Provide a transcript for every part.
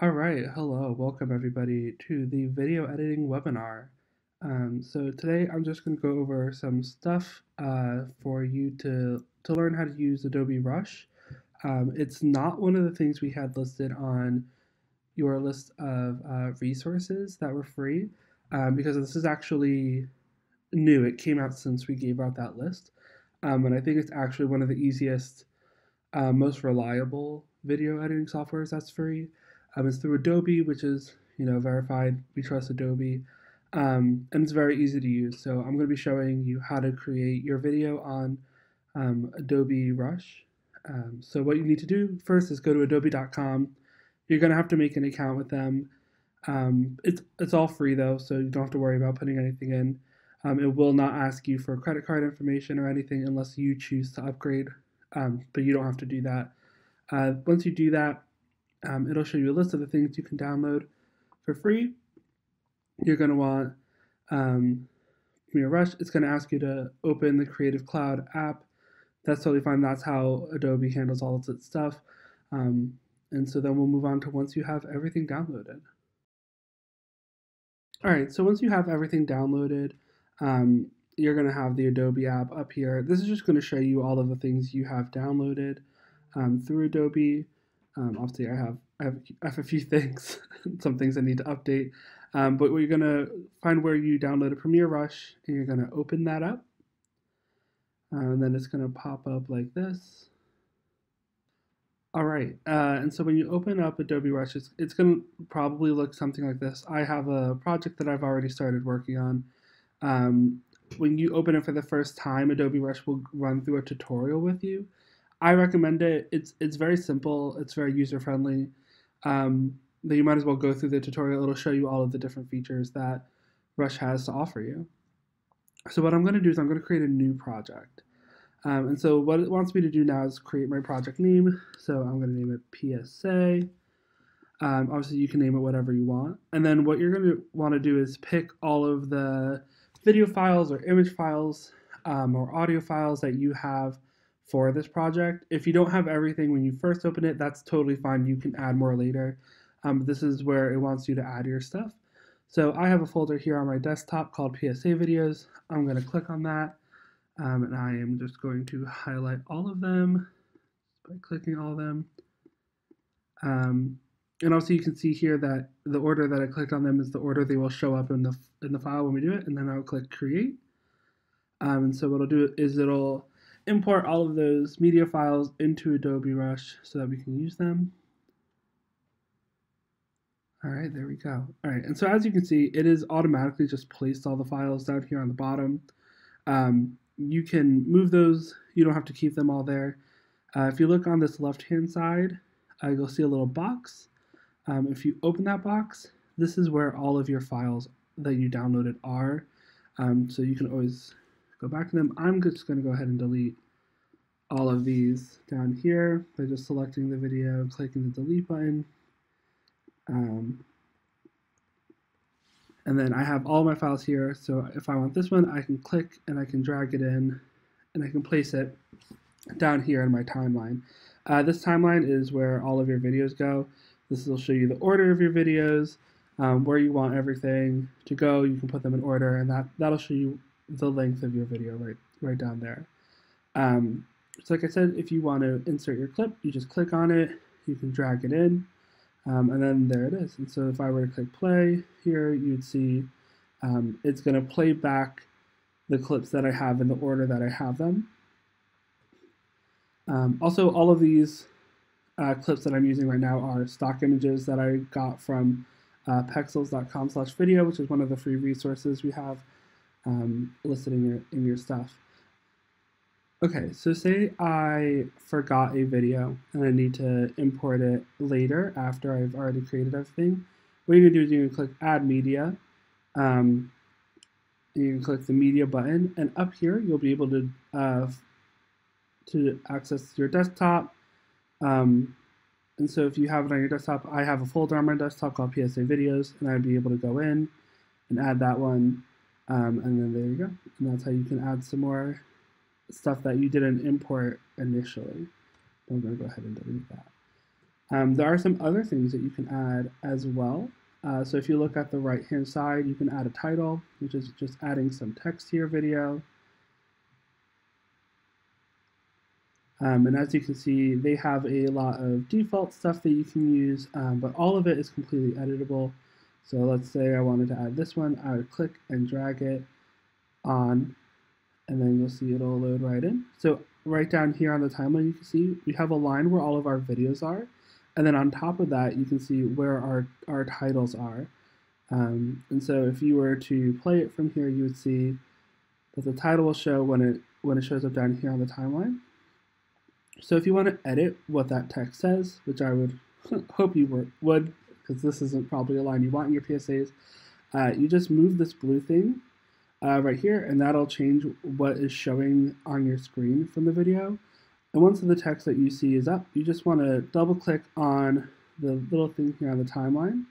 All right, hello, welcome everybody to the video editing webinar. So today I'm just going to go over some stuff for you to learn how to use Adobe Rush. It's not one of the things we had listed on your list of resources that were free because this is actually new. It came out since we gave out that list. And I think it's actually one of the easiest, most reliable video editing softwares that's free. It's through Adobe, which is verified. We trust Adobe, and it's very easy to use. So I'm going to be showing you how to create your video on Adobe Rush. So what you need to do first is go to adobe.com. You're going to have to make an account with them. It's all free though, so you don't have to worry about putting anything in. It will not ask you for credit card information or anything unless you choose to upgrade, but you don't have to do that. Once you do that, it'll show you a list of the things you can download for free. You're going to want Premiere Rush. It's going to ask you to open the Creative Cloud app. That's totally fine. That's how Adobe handles all of its stuff. And so then we'll move on to once you have everything downloaded. All right, so once you have everything downloaded, you're going to have the Adobe app up here. This is just going to show you all of the things you have downloaded through Adobe. Obviously, I have a few things, some things I need to update. But you're going to find where you downloaded Premiere Rush, and you're going to open that up. And then it's going to pop up like this. All right, and so when you open up Adobe Rush, it's going to probably look something like this. I have a project that I've already started working on. When you open it for the first time, Adobe Rush will run through a tutorial with you. I recommend it. It's very simple. It's very user-friendly. But you might as well go through the tutorial. It'll show you all of the different features that Rush has to offer you. So what I'm going to do is I'm going to create a new project. And so what it wants me to do now is create my project name. So I'm going to name it PSA. Obviously, you can name it whatever you want. And then what you're going to want to do is pick all of the video files or image files or audio files that you have for this project. If you don't have everything when you first open it, that's totally fine. You can add more later. This is where it wants you to add your stuff. So I have a folder here on my desktop called PSA videos. I'm going to click on that. And I am just going to highlight all of them by clicking all of them. And also you can see here that the order that I clicked on them is the order they will show up in the file when we do it. And then I'll click create. And so what it'll do is it'll import all of those media files into Adobe Rush so that we can use them. All right, there we go. All right, and so as you can see, it is automatically just placed all the files down here on the bottom. You can move those. You don't have to keep them all there. If you look on this left-hand side, you'll see a little box. If you open that box, this is where all of your files that you downloaded are. So you can always go back to them. I'm just going to go ahead and delete all of these down here by just selecting the video and clicking the delete button. And then I have all my files here, so if I want this one, I can click and I can drag it in, and I can place it down here in my timeline. This timeline is where all of your videos go. This will show you the order of your videos, where you want everything to go. You can put them in order, and that'll show you the length of your video right down there. So like I said, if you want to insert your clip, you just click on it, you can drag it in, and then there it is. And so if I were to click play here, you'd see it's going to play back the clips that I have in the order that I have them. Also, all of these clips that I'm using right now are stock images that I got from pexels.com/video, which is one of the free resources we have listed in your stuff. Okay, so say I forgot a video and I need to import it later after I've already created everything. What you're going to do is you're going to click Add Media. And you can click the Media button, and up here you'll be able to access your desktop. And so if you have it on your desktop, I have a folder on my desktop called PSA Videos, and I'd be able to go in and add that one. And then there you go. And that's how you can add some more stuff that you didn't import initially. I'm going to go ahead and delete that. There are some other things that you can add as well. So if you look at the right-hand side, you can add a title, which is just adding some text to your video. And as you can see, they have a lot of default stuff that you can use, but all of it is completely editable. So let's say I wanted to add this one, I would click and drag it on, and then you'll see it'll load right in. So right down here on the timeline, you can see we have a line where all of our videos are, and then on top of that, you can see where our titles are. And so if you were to play it from here, you would see that the title will show when it shows up down here on the timeline. So if you want to edit what that text says, which I would hope you would, because this isn't probably a line you want in your PSAs, you just move this blue thing right here, and that'll change what is showing on your screen from the video. And once the text that you see is up, you just want to double click on the little thing here on the timeline.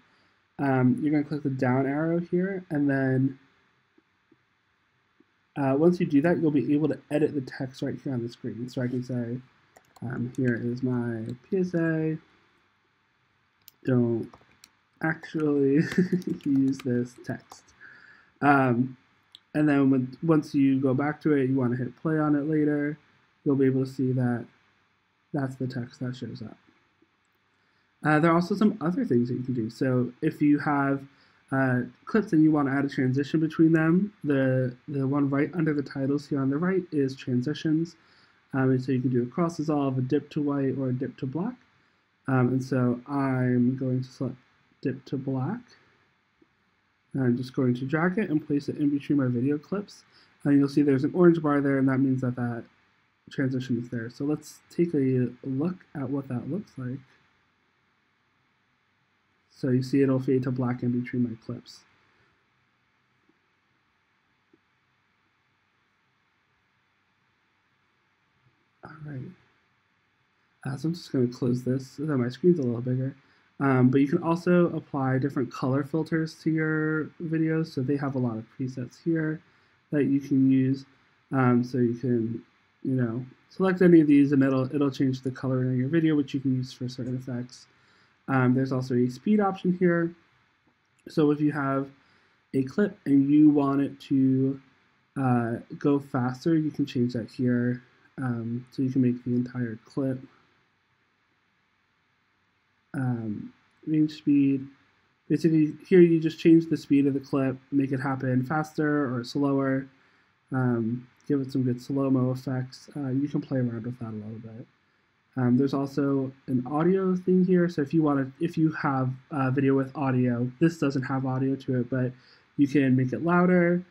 You're going to click the down arrow here, and then once you do that, you'll be able to edit the text right here on the screen. So I can say, here is my PSA, don't actually use this text. And then once you go back to it, you want to hit play on it later, you'll be able to see that that's the text that shows up. There are also some other things that you can do. So if you have clips and you want to add a transition between them, the one right under the titles here on the right is transitions. And so you can do a cross dissolve, a dip to white, or a dip to black. And so I'm going to select dip to black. And I'm just going to drag it and place it in between my video clips. And you'll see there's an orange bar there, and that means that that transition is there. So let's take a look at what that looks like. So you see it'll fade to black in between my clips. All right. So I'm just going to close this so that my screen's a little bigger. But you can also apply different color filters to your videos. So they have a lot of presets here that you can use. So you can, select any of these, and it'll change the color in your video, which you can use for certain effects. There's also a speed option here. So if you have a clip and you want it to go faster, you can change that here. So you can make the entire clip range speed. Basically, here you just change the speed of the clip, make it happen faster or slower, give it some good slow-mo effects. You can play around with that a little bit. There's also an audio thing here, so if you have a video with audio, this doesn't have audio to it, but you can make it louder.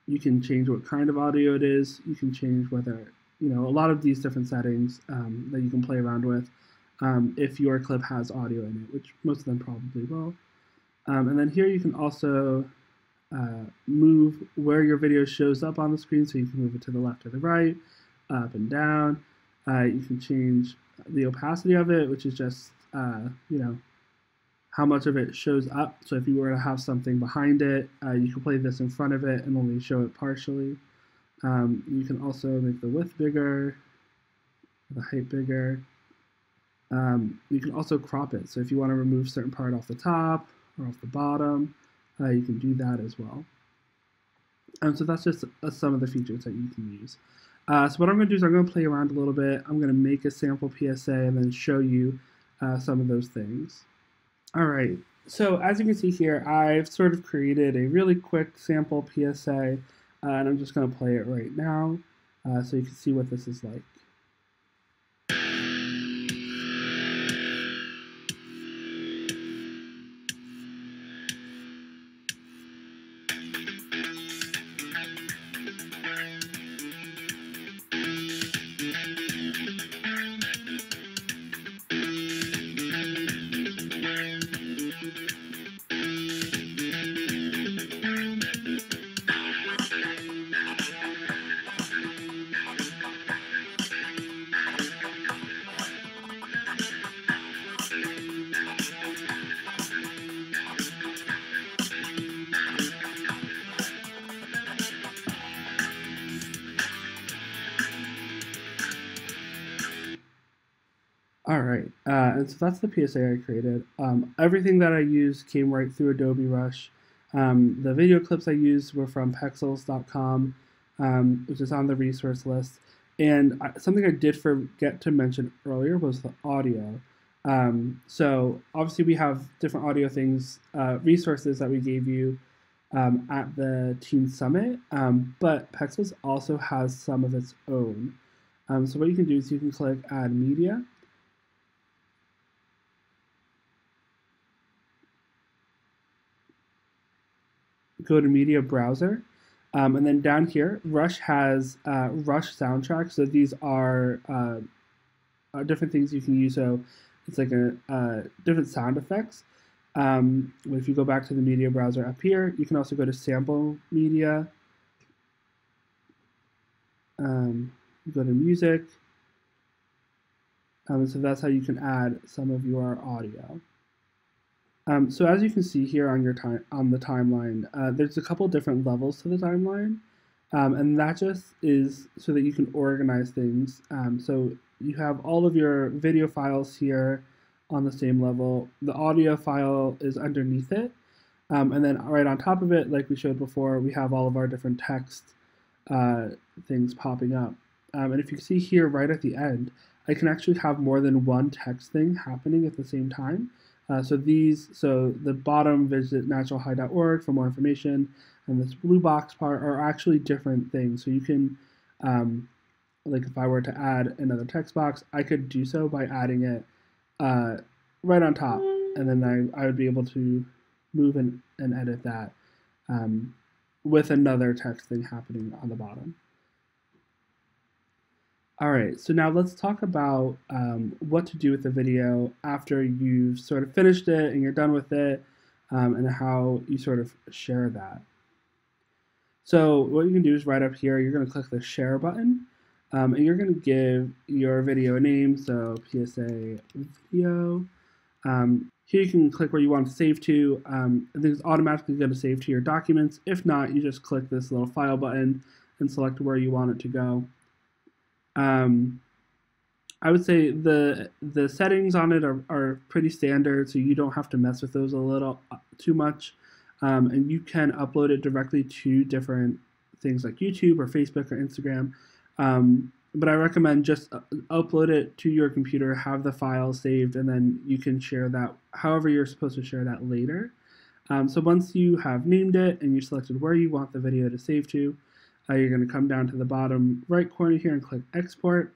You can change what kind of audio it is. You can change whether, a lot of these different settings that you can play around with if your clip has audio in it, which most of them probably will. And then here you can also move where your video shows up on the screen, so you can move it to the left or the right, up and down. You can change the opacity of it, which is just, how much of it shows up. So if you were to have something behind it, you can play this in front of it and only show it partially. You can also make the width bigger, the height bigger. You can also crop it. So if you want to remove a certain part off the top or off the bottom, you can do that as well. So that's just some of the features that you can use. So what I'm going to do is I'm going to play around a little bit. I'm going to make a sample PSA and then show you some of those things. All right, so as you can see here, I've sort of created a really quick sample PSA, and I'm just going to play it right now so you can see what this is like. All right, and so that's the PSA I created. Everything that I used came right through Adobe Rush. The video clips I used were from pexels.com, which is on the resource list. And something I did forget to mention earlier was the audio. So obviously we have different audio things, resources that we gave you at the Teen Summit, but Pexels also has some of its own. So what you can do is you can click Add Media. Go to Media Browser, and then down here, Rush has Rush Soundtrack. So these are different things you can use. So it's like a different sound effects. If you go back to the media browser up here, you can also go to Sample Media. Go to Music. So that's how you can add some of your audio. So as you can see here on the timeline, there's a couple different levels to the timeline, and that just is so that you can organize things. So you have all of your video files here on the same level. The audio file is underneath it, and then right on top of it, like we showed before, we have all of our different text things popping up. And if you see here right at the end, I can actually have more than one text thing happening at the same time. So the bottom, visit naturalhigh.org for more information, and this blue box part are actually different things. So you can, like if I were to add another text box, I could do so by adding it right on top, and then I would be able to move and edit that with another text thing happening on the bottom. All right, so now let's talk about what to do with the video after you've sort of finished it and you're done with it, and how you sort of share that. So what you can do is right up here, you're going to click the share button, and you're going to give your video a name, so PSA video. Here you can click where you want to save to. I think it's automatically going to save to your documents. If not, you just click this little file button and select where you want it to go. I would say the settings on it are pretty standard, so you don't have to mess with those too much. And you can upload it directly to different things like YouTube or Facebook or Instagram. But I recommend just upload it to your computer, have the file saved, and then you can share that however you're supposed to share that later. So once you have named it and you selected where you want the video to save to, you're going to come down to the bottom right corner here and click Export.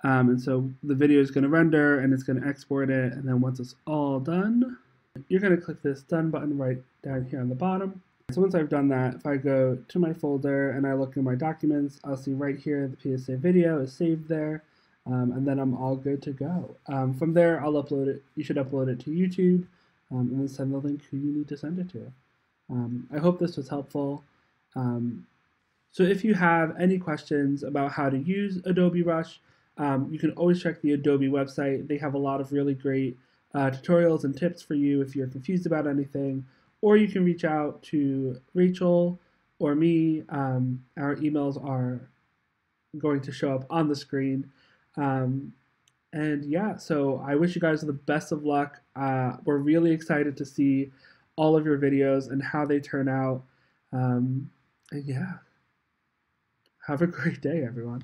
And so the video is going to render and it's going to export it. And then once it's all done, you're going to click this Done button right down here on the bottom. So once I've done that, if I go to my folder and I look in my documents, I'll see right here the PSA video is saved there. And then I'm all good to go. From there, I'll upload it. You should upload it to YouTube and then send the link who you need to send it to. I hope this was helpful. So if you have any questions about how to use Adobe Rush, you can always check the Adobe website. They have a lot of really great tutorials and tips for you if you're confused about anything, or you can reach out to Rachel or me. Our emails are going to show up on the screen. And yeah, so I wish you guys the best of luck. We're really excited to see all of your videos and how they turn out. And yeah. Have a great day, everyone.